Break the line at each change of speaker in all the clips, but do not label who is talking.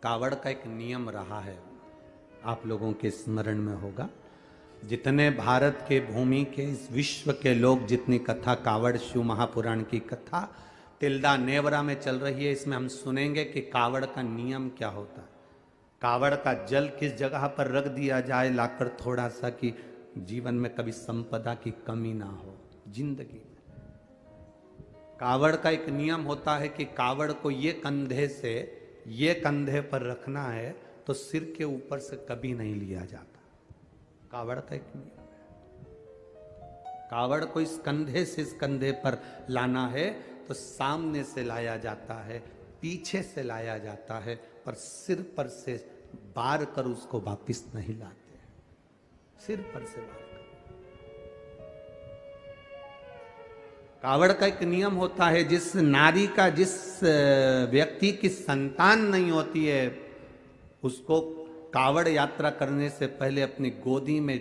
कावड़ का एक नियम रहा है, आप लोगों के स्मरण में होगा। जितने भारत के भूमि के इस विश्व के लोग जितनी कथा कावड़ शिव महापुराण की कथा तिल्दा नेवरा में चल रही है, इसमें हम सुनेंगे कि कावड़ का नियम क्या होता है। कावड़ का जल किस जगह पर रख दिया जाए लाकर थोड़ा सा, कि जीवन में कभी संपदा की कमी ना हो जिंदगी में। कावड़ का एक नियम होता है कि कावड़ को ये कंधे से ये कंधे पर रखना है तो सिर के ऊपर से कभी नहीं लिया जाता। कावड़ का एक नियम है। कावड़ को इस कंधे से इस कंधे पर लाना है तो सामने से लाया जाता है, पीछे से लाया जाता है, पर सिर पर से बार कर उसको वापिस नहीं लाते। सिर पर से बार कर। कावड़ का एक नियम होता है, जिस नारी का जिस व्यक्ति की संतान नहीं होती है उसको कावड़ यात्रा करने से पहले अपनी गोदी में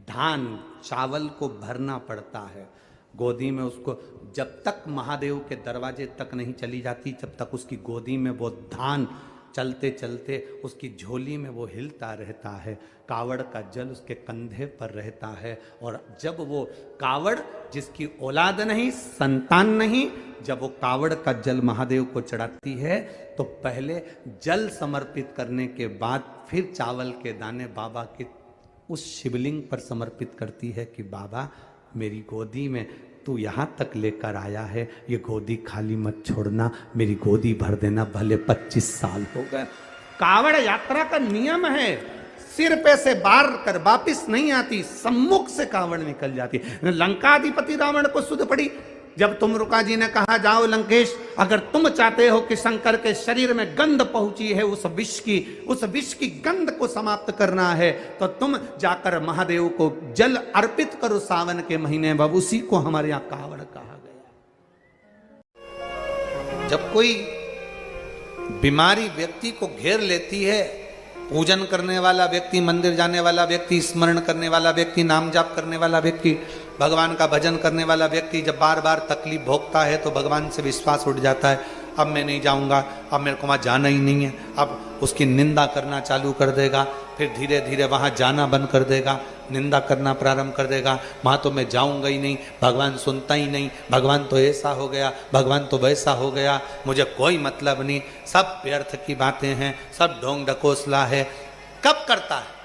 धान चावल को भरना पड़ता है। गोदी में उसको जब तक महादेव के दरवाजे तक नहीं चली जाती, जब तक उसकी गोदी में वो धान चलते चलते उसकी झोली में वो हिलता रहता है। कावड़ का जल उसके कंधे पर रहता है। और जब वो कावड़ जिसकी औलाद नहीं, संतान नहीं, जब वो कावड़ का जल महादेव को चढ़ाती है तो पहले जल समर्पित करने के बाद फिर चावल के दाने बाबा के उस शिवलिंग पर समर्पित करती है कि बाबा मेरी गोदी में तू यहाँ तक लेकर आया है, ये गोदी खाली मत छोड़ना, मेरी गोदी भर देना, भले 25 साल हो गए। कावड़ यात्रा का नियम है, सिर पे से बार कर वापिस नहीं आती, सम्मुख से कावड़ निकल जाती। लंकाधिपति रावण को सुध पड़ी जब तुमरुका जी ने कहा जाओ लंकेश, अगर तुम चाहते हो कि शंकर के शरीर में गंध पहुंची है उस विष की गंध को समाप्त करना है तो तुम जाकर महादेव को जल अर्पित करो सावन के महीने में। उसी को हमारे यहां कावड़ कहा गया। जब कोई बीमारी व्यक्ति को घेर लेती है, पूजन करने वाला व्यक्ति, मंदिर जाने वाला व्यक्ति, स्मरण करने वाला व्यक्ति, नाम जाप करने वाला व्यक्ति, भगवान का भजन करने वाला व्यक्ति जब बार बार तकलीफ भोगता है तो भगवान से विश्वास उठ जाता है। अब मैं नहीं जाऊंगा, अब मेरे को वहाँ जाना ही नहीं है, अब उसकी निंदा करना चालू कर देगा। फिर धीरे धीरे वहाँ जाना बंद कर देगा, निंदा करना प्रारंभ कर देगा। वहाँ तो मैं जाऊंगा ही नहीं, भगवान सुनता ही नहीं, भगवान तो ऐसा हो गया, भगवान तो वैसा हो गया, मुझे कोई मतलब नहीं, सब व्यर्थ की बातें हैं, सब ढोंग ढकोसला है। कब करता है?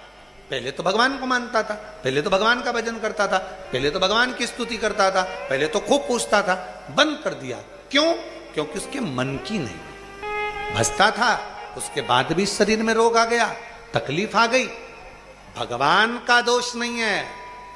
पहले तो भगवान को मानता था, पहले तो भगवान का भजन करता था, पहले तो भगवान की स्तुति करता था, पहले तो खूब पूछता था, बंद कर दिया। क्यों? क्योंकि उसके मन की नहीं भजता था। उसके बाद भी शरीर में रोग आ गया, तकलीफ आ गई। भगवान का दोष नहीं है,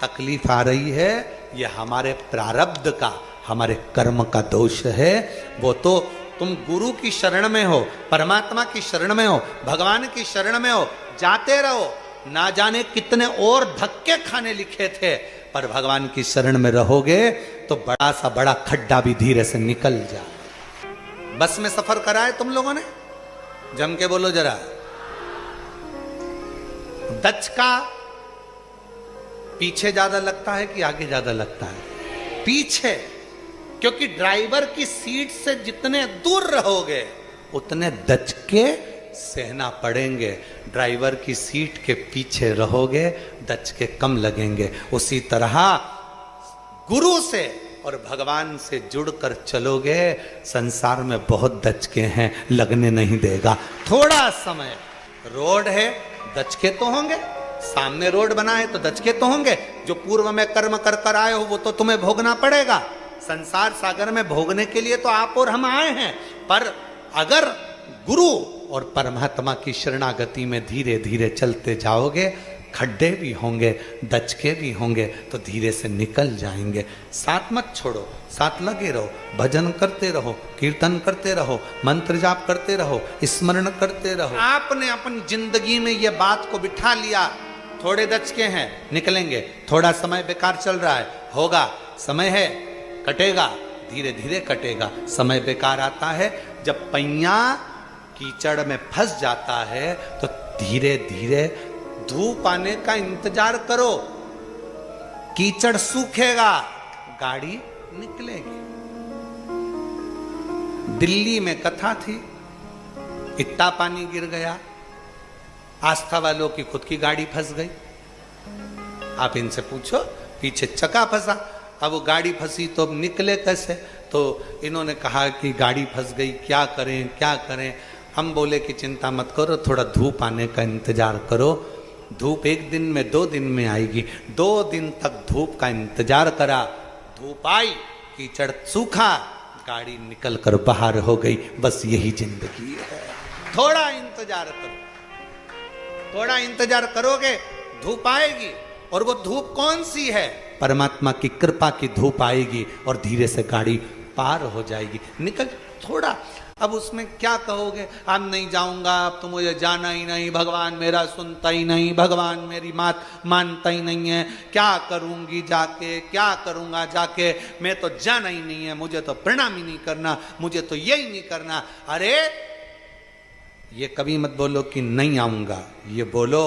तकलीफ आ रही है ये हमारे प्रारब्ध का, हमारे कर्म का दोष है। वो तो तुम गुरु की शरण में हो, परमात्मा की शरण में हो, भगवान की शरण में हो, जाते रहो। ना जाने कितने और धक्के खाने लिखे थे, पर भगवान की शरण में रहोगे तो बड़ा सा बड़ा खड्डा भी धीरे से निकल जाए। बस में सफर करा है तुम लोगों ने? जम के बोलो जरा। दचका पीछे ज्यादा लगता है कि आगे ज्यादा लगता है? पीछे, क्योंकि ड्राइवर की सीट से जितने दूर रहोगे उतने दचके सहना पड़ेंगे। ड्राइवर की सीट के पीछे रहोगे दचके कम लगेंगे। उसी तरह गुरु से और भगवान से जुड़कर चलोगे, संसार में बहुत दचके हैं, लगने नहीं देगा। थोड़ा समय, रोड है, दचके तो होंगे, सामने रोड बना है तो दचके तो होंगे। जो पूर्व में कर्म कर कर आए हो वो तो तुम्हें भोगना पड़ेगा। संसार सागर में भोगने के लिए तो आप और हम आए हैं, पर अगर गुरु और परमात्मा की शरणागति में धीरे धीरे चलते जाओगे, खड्डे भी होंगे, दचके भी होंगे, तो धीरे से निकल जाएंगे। साथ मत छोड़ो, साथ लगे रहो, भजन करते रहो, कीर्तन करते रहो, मंत्र जाप करते रहो, स्मरण करते रहो। आपने अपनी जिंदगी में ये बात को बिठा लिया, थोड़े दचके हैं, निकलेंगे, थोड़ा समय बेकार चल रहा है, होगा, समय है, कटेगा, धीरे धीरे कटेगा। समय बेकार आता है जब पैया कीचड़ में फंस जाता है तो धीरे धीरे धूप आने का इंतजार करो, कीचड़ सूखेगा, गाड़ी निकलेगी। दिल्ली में कथा थी, इतना पानी गिर गया, आस्था वालों की खुद की गाड़ी फंस गई। आप इनसे पूछो, पीछे चक्का फंसा, अब वो गाड़ी फंसी तो अब निकले कैसे? तो इन्होंने कहा कि गाड़ी फंस गई, क्या करें क्या करें। हम बोले कि चिंता मत करो, थोड़ा धूप आने का इंतजार करो, धूप 1 दिन में 2 दिन में आएगी। 2 दिन तक धूप का इंतजार करा, धूप आई, कीचड़ सूखा, गाड़ी निकल कर बाहर हो गई। बस यही जिंदगी है। थोड़ा इंतजार करो, थोड़ा इंतजार करोगे, धूप आएगी। और वो धूप कौन सी है? परमात्मा की कृपा की धूप आएगी और धीरे से गाड़ी पार हो जाएगी, निकल थोड़ा। अब उसमें क्या कहोगे? अब नहीं जाऊंगा, अब तो मुझे जाना ही नहीं, भगवान मेरा सुनता ही नहीं, भगवान मेरी बात मानता ही नहीं है, क्या करूंगी जाके, क्या करूंगा जाके, मैं तो जाना ही नहीं है, मुझे तो प्रणाम ही नहीं करना, मुझे तो यही नहीं करना। अरे ये कभी मत बोलो कि नहीं आऊंगा, ये बोलो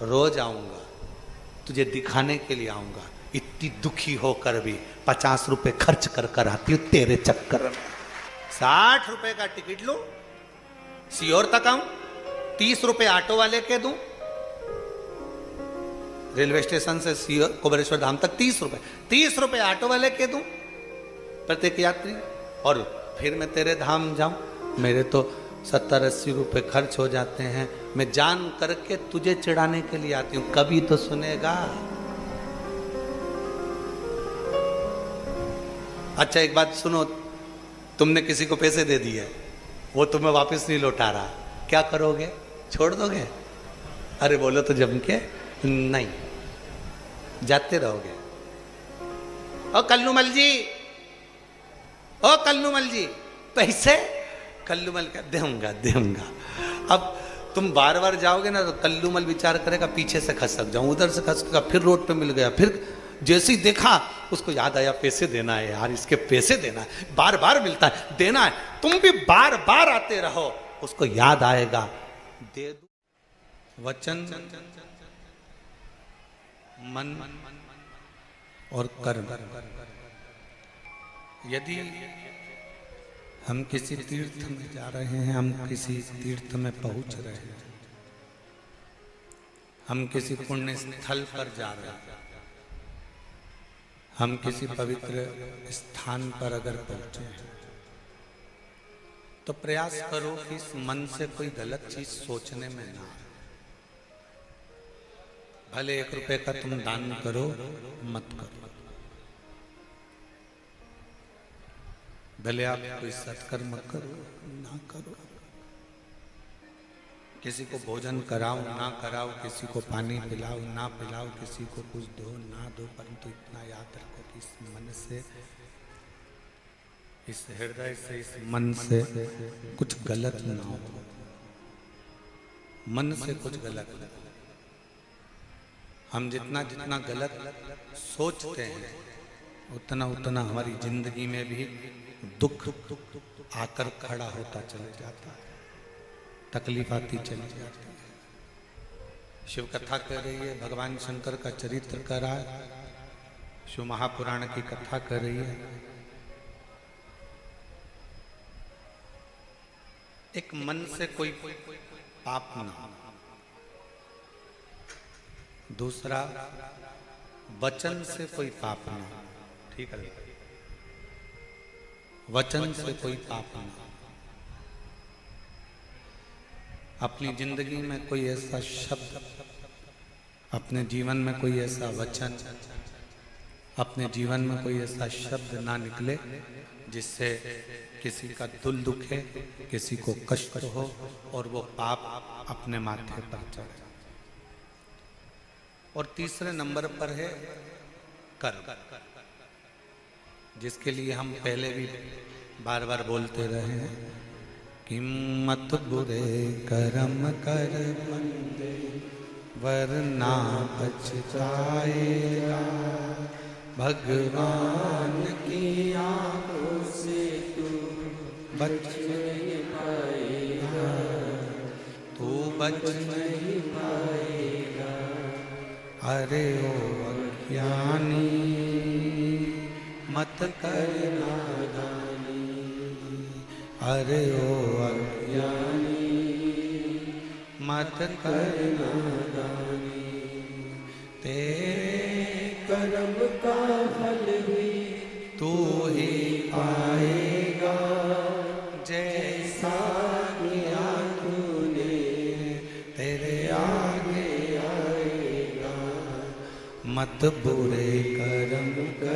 रोज आऊंगा, तुझे दिखाने के लिए आऊंगा। इतनी दुखी होकर भी 50 रुपए खर्च कर कर आती हूं तेरे चक्कर में। 60 रुपए का टिकट लूं, सीहोर तक आऊं, 30 रुपए ऑटो वाले के दूं, रेलवे स्टेशन से सीहोर कुबेरेश्वर धाम तक 30 रुपए, 30 रुपए ऑटो वाले के दूं प्रत्येक यात्री, और फिर मैं तेरे धाम जाऊं। मेरे तो 70-80 रुपए खर्च हो जाते हैं, मैं जान करके तुझे चिढ़ाने के लिए आती हूं, कभी तो सुनेगा। अच्छा एक बात सुनो, तुमने किसी को पैसे दे दिए, वो तुम्हें वापस नहीं लौटा रहा, क्या करोगे? छोड़ दोगे? अरे बोलो तो जम के नहीं, जाते रहोगे। ओ कल्लूमल जी, ओ कल्लूमल जी, पैसे? कल्लूमल का दूंगा दूंगा। अब तुम बार बार जाओगे ना तो कल्लूमल विचार करेगा पीछे से खसक जाऊं, उधर से खसकेगा, फिर रोड पे मिल गया, फिर जैसे ही देखा उसको याद आया पैसे देना है यार, इसके पैसे देना है, बार बार मिलता है, देना है। तुम भी बार बार आते रहो, उसको याद आएगा, दे दो। वचन, मन और कर्म। यदि हम किसी तीर्थ में जा रहे हैं, हम किसी तीर्थ में पहुंच रहे हैं, हम किसी पुण्य स्थल पर जा रहे हैं, हम किसी पवित्र स्थान पर अगर पहुंचे हैं, तो प्रयास करो कि इस मन से कोई गलत चीज सोचने में ना आए। भले 1 रुपए का तुम दान करो, मत करो, भले आप कोई सत्कर्म करो ना करो, किसी को भोजन कराओ ना कराओ, किसी को पानी पिलाओ ना पिलाओ, किसी को कुछ दो ना दो, परंतु इतना याद रखो कि इस मन से, इस हृदय से, इस मन से कुछ गलत ना हो। मन से कुछ गलत, हम जितना जितना गलत सोचते हैं उतना उतना हमारी जिंदगी में भी दुख आकर खड़ा होता चले जाता है, तकलीफ आती चली जाती है। शिव कथा कर रही है, भगवान शंकर का चरित्र कर रहा है, शिव महापुराण की कथा कर रही है। एक मन से कोई पाप ना, दूसरा वचन से कोई पाप ना, ठीक है, वचन से कोई पाप ना। अपनी जिंदगी में कोई ऐसा शब्द, अपने जीवन में कोई ऐसा वचन, अपने जीवन में कोई ऐसा शब्द ना निकले जिससे किसी का दिल दुखे, किसी को कष्ट हो और वो पाप अपने माथे पर चढ़े। और तीसरे नंबर पर है कर्म, जिसके लिए हम पहले भी बार बार बोलते रहे हैं कि मत बुरे कर्म कर बंदे वरना पछताएगा, भगवान की आंखों से तू बच नहीं पाएगा, तू बच नहीं पाएगा। अरे ओ अज्ञानी मत कर नादानी, अरे ओ अज्ञानी मत करना दानी, तेरे कर्म का फल भी तू ही पाएगा, जैसा किया तूने तेरे आगे आएगा। मत बुरे कर्म कर